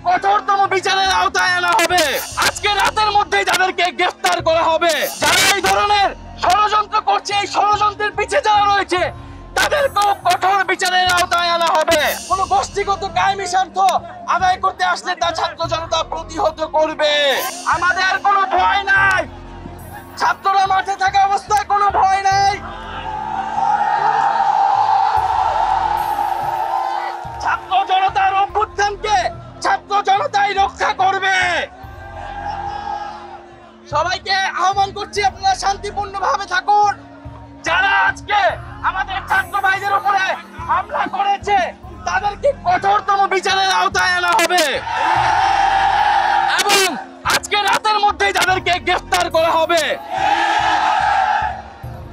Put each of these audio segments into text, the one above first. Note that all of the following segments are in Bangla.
কঠোরতম বিচারের আওতায় আনা হবে। আজকে রাতের মধ্যেই তাদেরকে গ্রেফতার করা হবে। যারা এই ধরনের ষড়যন্ত্র করছে, এই ষড়যন্ত্রের পিছে যারা রয়েছে তাদেরকেও কঠোর বিচারের আওতায় আনা হবে। কোন গোষ্ঠীগত কায়েমি স্বার্থ আদায় করতে আসলে তা ছাত্র জনতা প্রতিহত করবে। আমাদের কোনো ভয় নাই, ছাত্ররা মাঠে থাকা অবস্থায় কোনো ভয় নাই। ছাত্র জনতার অভ্যুত্থানকে ছাত্র জনতাই রক্ষা করবে। সবাইকে আহ্বান করছি, আপনারা শান্তিপূর্ণভাবে থাকুন। যারা আজকে আমাদের ছাত্র ভাইদের উপরে হামলা করেছে তাদেরকে কঠোরতম বিচারের আওতায় আনা হবে এবং আজকে রাতের মধ্যেই তাদেরকে গ্রেফতার করা হবে।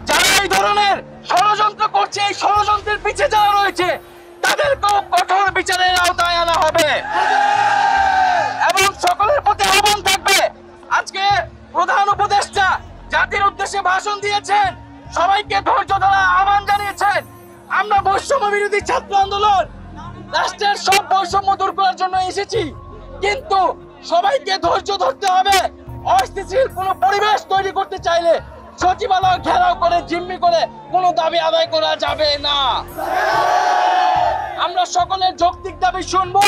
যারা এই ধরনের ষড়যন্ত্র করছে, এই ষড়যন্ত্রের পিছে যারা রয়েছে তাদেরকেও কঠোর বিচারের আওতায় আনা হবে এবং সকলের প্রতি আহ্বান থাকবে। আজকে প্রধান উপদেষ্টা জাতির উদ্দেশ্যে ভাষণ দিয়েছেন, সবাইকে ধৈর্য ধরার আহ্বান জানিয়েছেন। আমরা বৈষম্য বিরোধী ছাত্র আন্দোলন রাষ্ট্রের সব বৈষম্য দূর করার জন্য এসেছি, কিন্তু সবাইকে ধৈর্য ধরতে হবে। অস্থিতিশীল কোনো পরিবেশ তৈরি করতে চাইলে সচিবালয় ঘেরাও করে জিম্মি করে কোনো দাবি আদায় করা যাবে না। আমরা সকলের যৌক্তিক দাবি শুনবো,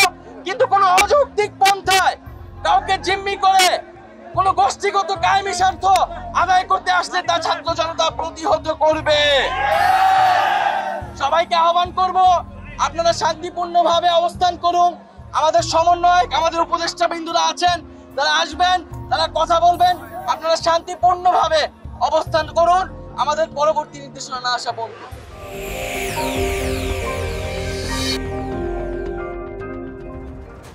কিন্তু কোনো অযৌক্তিক পন্থায় কাউকে জিম্মি করে কোন গোষ্ঠীগত কায়েমি স্বার্থ আদায় করতে আসলে তা ছাত্র জনতা প্রতিহত করবে। সবাইকে আহ্বান করব, আপনারা শান্তিপূর্ণভাবে অবস্থান করুন। আমাদের সমন্বয়ক, আমাদের উপদেষ্টা বিন্দুরা আছেন, তারা আসবেন, তারা কথা বলবেন। আপনারা শান্তিপূর্ণভাবে অবস্থান করুন, আমাদের পরবর্তী নির্দেশনা না আসা পর্যন্ত।